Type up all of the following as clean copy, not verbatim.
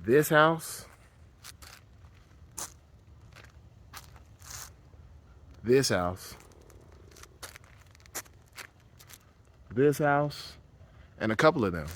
This house, this house, this house, and a couple of them.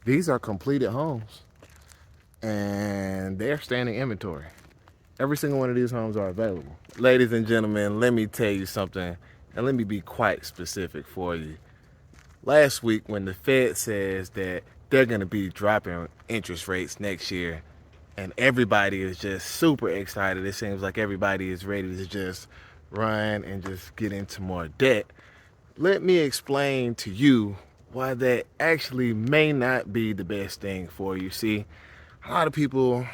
These are completed homes, and they're standing inventory. Every single one of these homes are available. Ladies and gentlemen, let me tell you something, and let me be quite specific for you. Last week, when the Fed says that they're going to be dropping interest rates next year, and everybody is just super excited, it seems like everybody is ready to just run and just get into more debt. Let me explain to you why that actually may not be the best thing for you. See, a lot of people,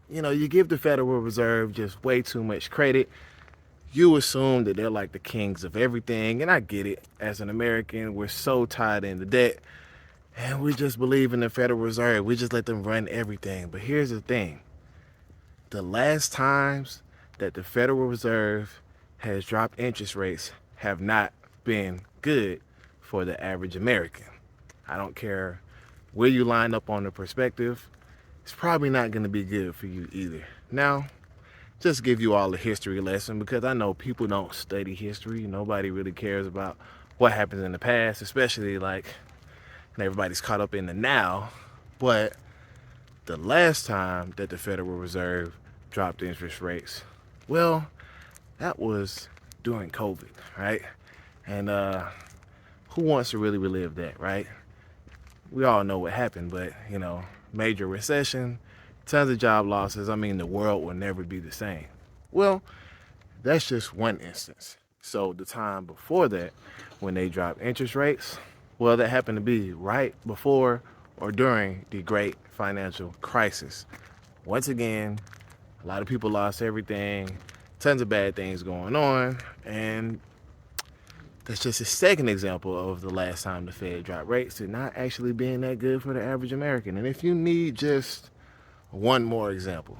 you give the Federal Reserve just way too much credit. You assume that they're like the kings of everything, and I get it. As an American, we're so tied into debt, and we just believe in the Federal Reserve. We just let them run everything. But here's the thing. The last times that the Federal Reserve has dropped interest rates have not been good for the average American. I don't care where you line up on the perspective, it's probably not going to be good for you either. Now, just give you all a history lesson, because I know people don't study history. Nobody really cares about what happens in the past, especially and everybody's caught up in the now. But the last time that the Federal Reserve dropped interest rates, well, that was during COVID, right? And who wants to really relive that, right? We all know what happened, but major recession, tons of job losses. I mean, the world will never be the same. Well, that's just one instance. So the time before that, when they dropped interest rates, well, that happened to be right before or during the great financial crisis. Once again, a lot of people lost everything, tons of bad things going on, and that's just a second example of the last time the Fed dropped rates and not actually being that good for the average American. And if you need just one more example,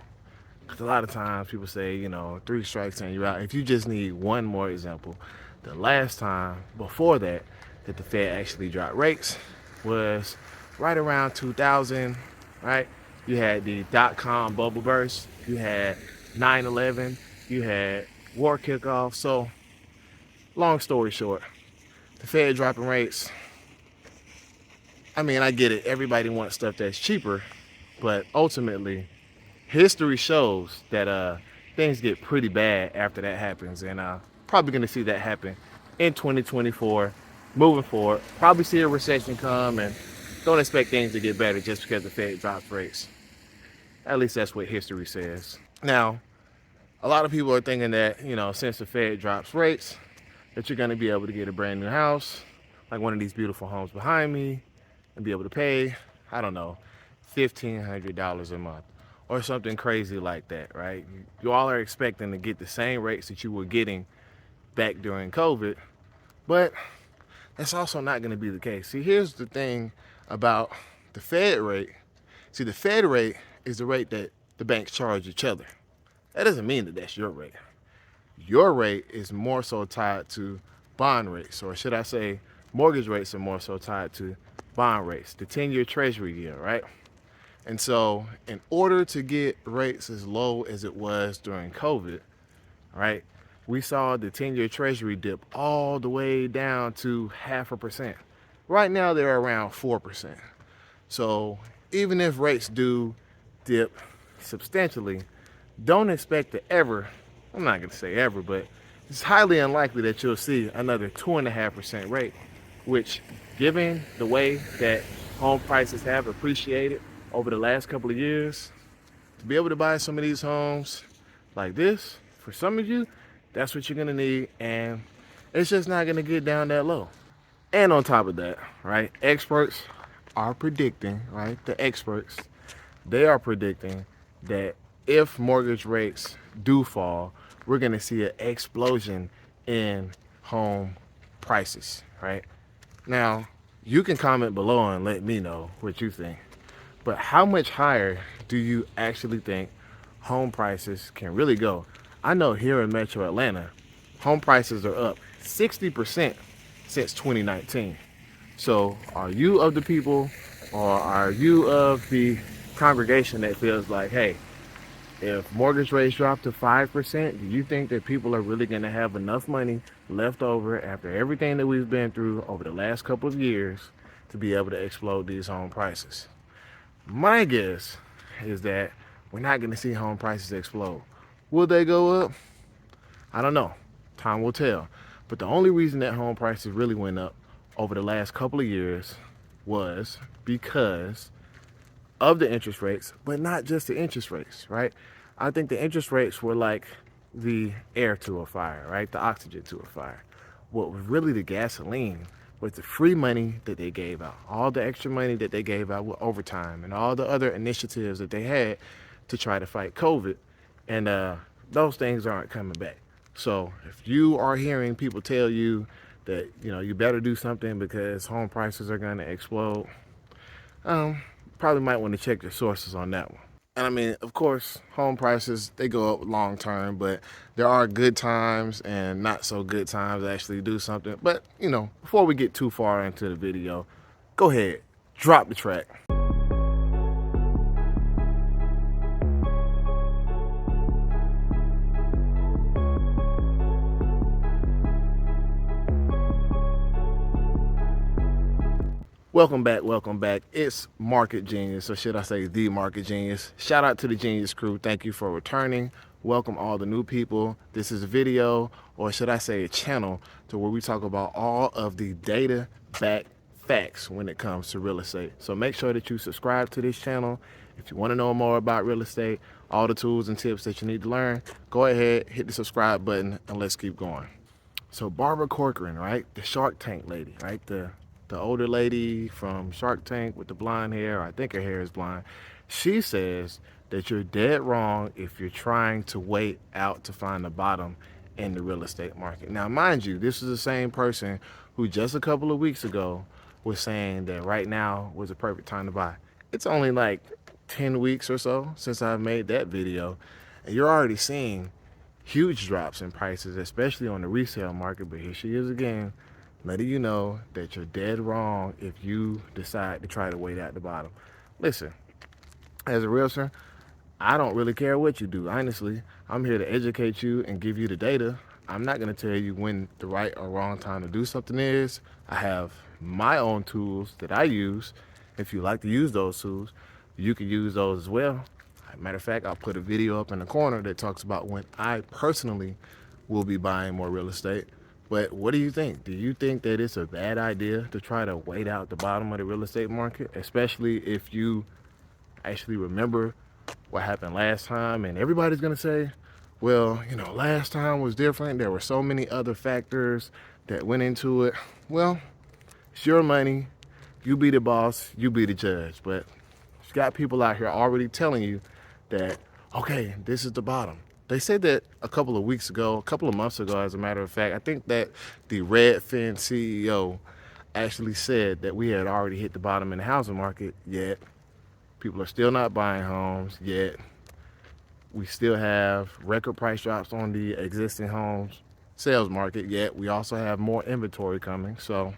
because a lot of times people say, 3 strikes and you're out. If you just need one more example, the last time before that the Fed actually dropped rates was right around 2000, right? You had the dot-com bubble burst, you had 9/11, you had war kickoff. So long story short, the Fed dropping rates, I mean, I get it. Everybody wants stuff that's cheaper, but ultimately, history shows that things get pretty bad after that happens, and probably going to see that happen in 2024. Moving forward, probably see a recession come, and don't expect things to get better just because the Fed drops rates. At least that's what history says. Now, a lot of people are thinking that, since the Fed drops rates, that you're going to be able to get a brand new house, like one of these beautiful homes behind me, and be able to pay, I don't know, $1,500 a month or something crazy like that, right? You all are expecting to get the same rates that you were getting back during COVID, but that's also not going to be the case. See, here's the thing about the Fed rate. See, the Fed rate is the rate that the banks charge each other. That doesn't mean that that's your rate. Your rate is more so tied to bond rates, or should I say mortgage rates are more so tied to bond rates, the 10-year treasury yield, right? And so in order to get rates as low as it was during COVID, right, we saw the 10-year treasury dip all the way down to 0.5%. Right now they're around 4%. So even if rates do dip substantially, don't expect to ever, I'm not going to say ever, but it's highly unlikely that you'll see another 2.5% rate, which, given the way that home prices have appreciated over the last couple of years, to be able to buy some of these homes like this, for some of you, that's what you're going to need, and it's just not going to get down that low. And on top of that, right, experts are predicting, right, the experts, they are predicting that if mortgage rates do fall, we're going to see an explosion in home prices, right? Now, you can comment below and let me know what you think. But how much higher do you actually think home prices can really go? I know here in Metro Atlanta, home prices are up 60% since 2019. So are you of the people, or are you of the congregation that feels like, hey, if mortgage rates drop to 5%, do you think that people are really going to have enough money left over after everything that we've been through over the last couple of years to be able to explode these home prices? My guess is that we're not going to see home prices explode. Will they go up? I don't know. Time will tell. But the only reason that home prices really went up over the last couple of years was because of the interest rates, but not just the interest rates, right? I think the interest rates were like the air to a fire, right? The oxygen to a fire. What was really the gasoline was the free money that they gave out, all the extra money that they gave out with overtime and all the other initiatives that they had to try to fight COVID. And those things aren't coming back. So if you are hearing people tell you that, you better do something because home prices are going to explode, probably might want to check your sources on that one. And I mean, of course, home prices, they go up long term, but there are good times and not so good times to actually do something. But, before we get too far into the video, go ahead, drop the track. Welcome back. It's Market Genius, or should I say the Market Genius. Shout out to the Genius crew. Thank you for returning. Welcome all the new people. This is a video, or should I say a channel, to where we talk about all of the data-backed facts when it comes to real estate. So make sure that you subscribe to this channel. If you want to know more about real estate, all the tools and tips that you need to learn, go ahead, hit the subscribe button, and let's keep going. So Barbara Corcoran, right? The Shark Tank lady, right? The older lady from Shark Tank with the blonde hair, I think her hair is blonde. She says that you're dead wrong if you're trying to wait out to find the bottom in the real estate market. Now, mind you, this is the same person who just a couple of weeks ago was saying that right now was the perfect time to buy. It's only like 10 weeks or so since I've made that video, and you're already seeing huge drops in prices, especially on the resale market. But here she is again, letting you know that you're dead wrong if you decide to try to wait at the bottom. Listen, as a realtor, I don't really care what you do. Honestly, I'm here to educate you and give you the data. I'm not going to tell you when the right or wrong time to do something is. I have my own tools that I use. If you like to use those tools, you can use those as well. Matter of fact, I'll put a video up in the corner that talks about when I personally will be buying more real estate. But what do you think? Do you think that it's a bad idea to try to wait out the bottom of the real estate market, especially if you actually remember what happened last time? And everybody's going to say, well, last time was different. There were so many other factors that went into it. Well, it's your money. You be the boss. You be the judge. But you got people out here already telling you that, okay, this is the bottom. They said that a couple of months ago, as a matter of fact. I think that the Redfin CEO actually said that we had already hit the bottom in the housing market, yet people are still not buying homes, yet we still have record price drops on the existing homes sales market, yet we also have more inventory coming. So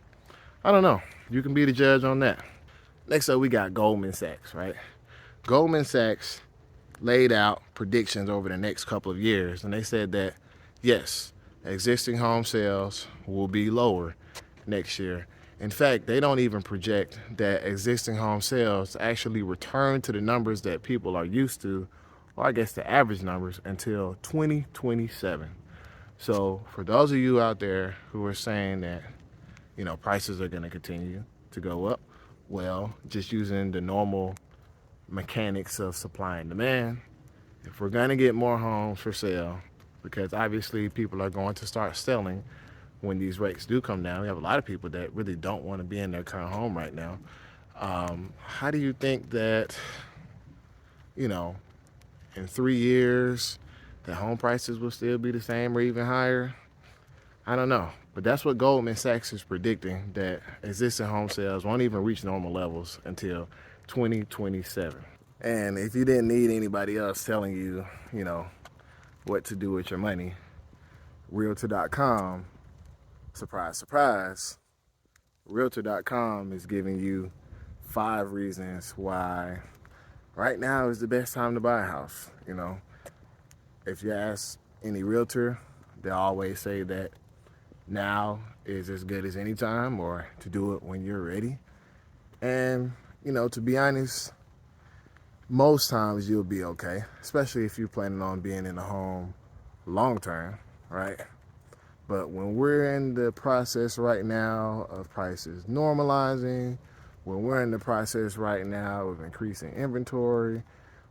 I don't know. You can be the judge on that. Next up, we got Goldman Sachs, right? Goldman Sachs laid out predictions over the next couple of years, and they said that yes, existing home sales will be lower next year. In fact, they don't even project that existing home sales actually return to the numbers that people are used to, or I guess the average numbers, until 2027. So for those of you out there who are saying that prices are going to continue to go up, well, just using the normal mechanics of supply and demand, if we're going to get more homes for sale, because obviously people are going to start selling when these rates do come down. We have a lot of people that really don't want to be in their current home right now. How do you think that, in 3 years, the home prices will still be the same or even higher? I don't know. But that's what Goldman Sachs is predicting, that existing home sales won't even reach normal levels until 2027. And if you didn't need anybody else telling you, what to do with your money, Realtor.com, surprise, surprise, Realtor.com is giving you 5 reasons why right now is the best time to buy a house. You know, if you ask any realtor, they always say that now is as good as any time, or to do it when you're ready. And, you know, to be honest, most times you'll be okay, especially if you're planning on being in a home long term, right? But when we're in the process right now of prices normalizing, when we're in the process right now of increasing inventory,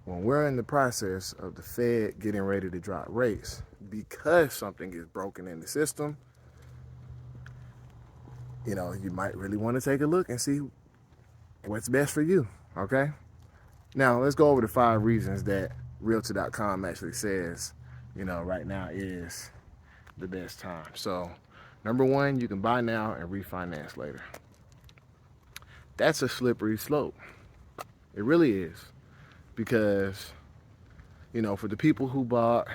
when we're in the process of the Fed getting ready to drop rates because something is broken in the system, you know, you might really want to take a look and see what's best for you, okay? Now, let's go over the 5 reasons that Realtor.com actually says, you know, right now is the best time. So, number 1, you can buy now and refinance later. That's a slippery slope. It really is. Because, you know, for the people who bought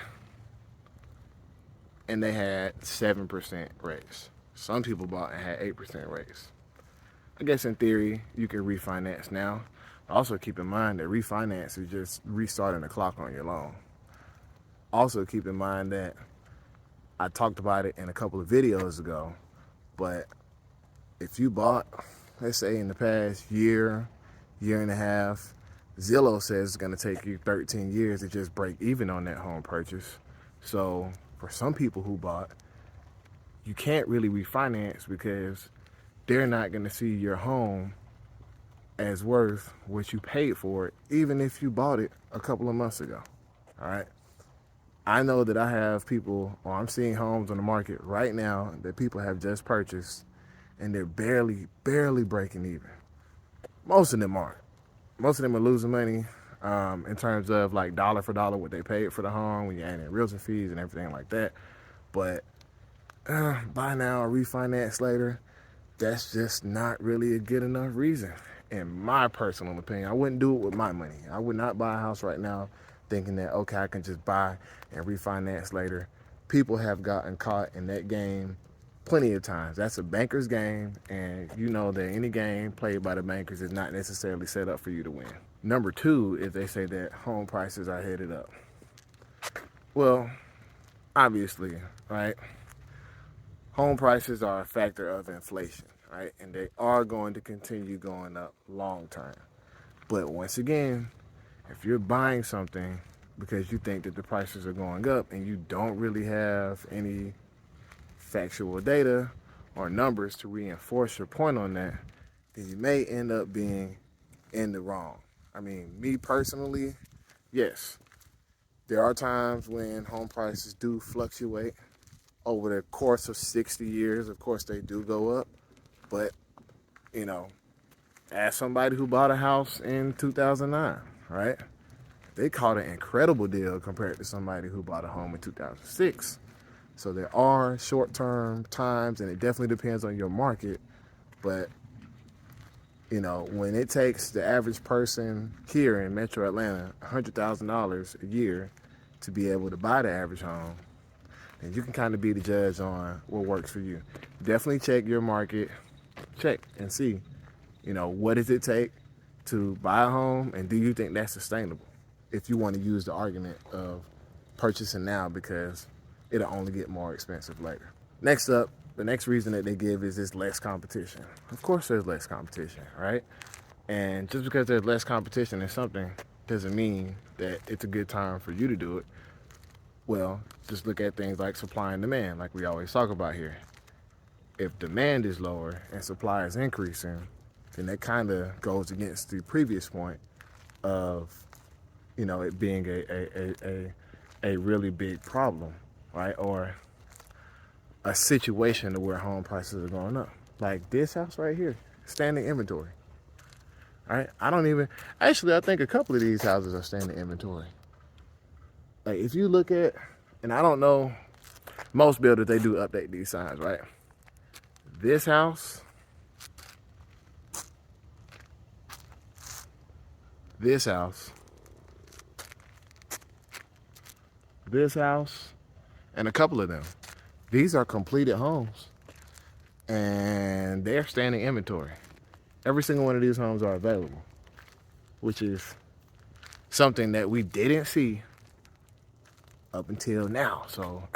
and they had 7% rates, some people bought and had 8% rates. I guess in theory, you can refinance now. Also keep in mind that refinance is just restarting the clock on your loan. Also keep in mind that I talked about it in a couple of videos ago, but if you bought, let's say in the past year, year and a half, Zillow says it's gonna take you 13 years to just break even on that home purchase. So for some people who bought, you can't really refinance because they're not gonna see your home as worth what you paid for it, even if you bought it a couple of months ago. All right. I know that I have people, or I'm seeing homes on the market right now that people have just purchased and they're barely breaking even. Most of them aren't. Most of them are losing money in terms of like dollar for dollar what they paid for the home when you add in realtor fees and everything like that. But buy now or refinance later, that's just not really a good enough reason. In my personal opinion, I wouldn't do it with my money. I would not buy a house right now thinking that, okay, I can just buy and refinance later. People have gotten caught in that game plenty of times. That's a banker's game, and you know that any game played by the bankers is not necessarily set up for you to win. Number 2 is they say that home prices are headed up. Well, obviously, right? Home prices are a factor of inflation, right? And they are going to continue going up long term. But once again, if you're buying something because you think that the prices are going up and you don't really have any factual data or numbers to reinforce your point on that, then you may end up being in the wrong. I mean, me personally, yes, there are times when home prices do fluctuate over the course of 60 years. Of course, they do go up, but, you know, as somebody who bought a house in 2009, right? They caught an incredible deal compared to somebody who bought a home in 2006. So there are short-term times, and it definitely depends on your market. But, you know, when it takes the average person here in Metro Atlanta $100,000 a year to be able to buy the average home, then you can kind of be the judge on what works for you. Definitely check your market, check and see, you know, what does it take to buy a home, and do you think that's sustainable? If you want to use the argument of purchasing now because it'll only get more expensive later. Next up, the next reason that they give is there's less competition. Of course there's less competition, right? And just because there's less competition in something doesn't mean that it's a good time for you to do it. Well, just look at things like supply and demand, like we always talk about here. If demand is lower and supply is increasing, then that kind of goes against the previous point of, you know, it being a really big problem, right? Or a situation where home prices are going up. Like this house right here, standing inventory. All right, I think a couple of these houses are standing inventory. Like if you look at, and I don't know, most builders, they do update these signs, right? This house, this house, this house, and a couple of them. These are completed homes, and they're standing inventory. Every single one of these homes are available, which is something that we didn't see up until now. So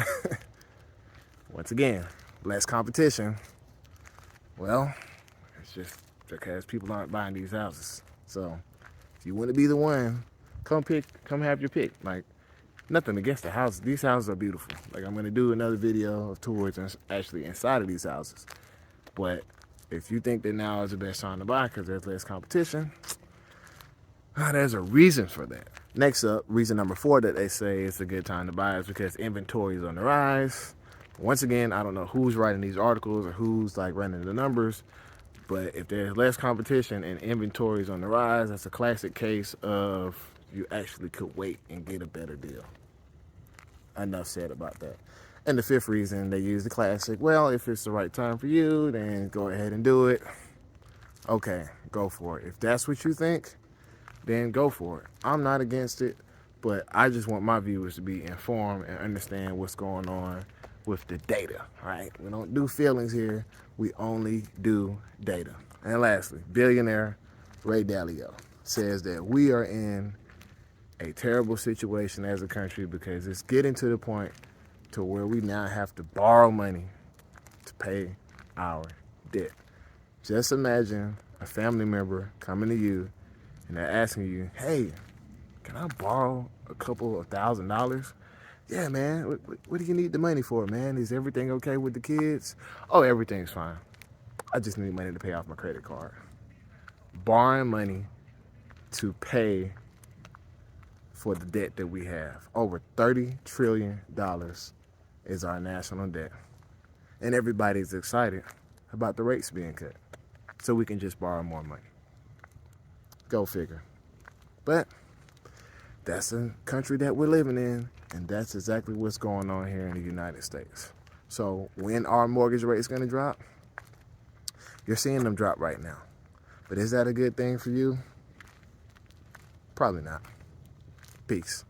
once again, less competition. Well, it's just because people aren't buying these houses. So if you want to be the one, come have your pick. Like, nothing against the houses. These houses are beautiful. Like, I'm gonna do another video of tours and actually inside of these houses. But if you think that now is the best time to buy because there's less competition, there's a reason for that. Next up, reason number 4 that they say it's a good time to buy is because inventory is on the rise. Once again, I don't know who's writing these articles or who's like running the numbers, but if there's less competition and inventory is on the rise, that's a classic case of you actually could wait and get a better deal. Enough said about that. And the 5th reason, they use the classic, well, if it's the right time for you, then go ahead and do it. Okay, go for it. If that's what you think, then go for it. I'm not against it, but I just want my viewers to be informed and understand what's going on with the data, right? We don't do feelings here. We only do data. And lastly, billionaire Ray Dalio says that we are in a terrible situation as a country because it's getting to the point to where we now have to borrow money to pay our debt. Just imagine a family member coming to you and they're asking you, hey, can I borrow a couple of $1,000s? Yeah, man, what do you need the money for, man? Is everything okay with the kids? Oh, everything's fine. I just need money to pay off my credit card. Borrowing money to pay for the debt that we have. Over $30 trillion is our national debt. And everybody's excited about the rates being cut. So we can just borrow more money. Go figure. But that's the country that we're living in, and that's exactly what's going on here in the United States. So when are mortgage rates going to drop? You're seeing them drop right now. But is that a good thing for you? Probably not. Peace.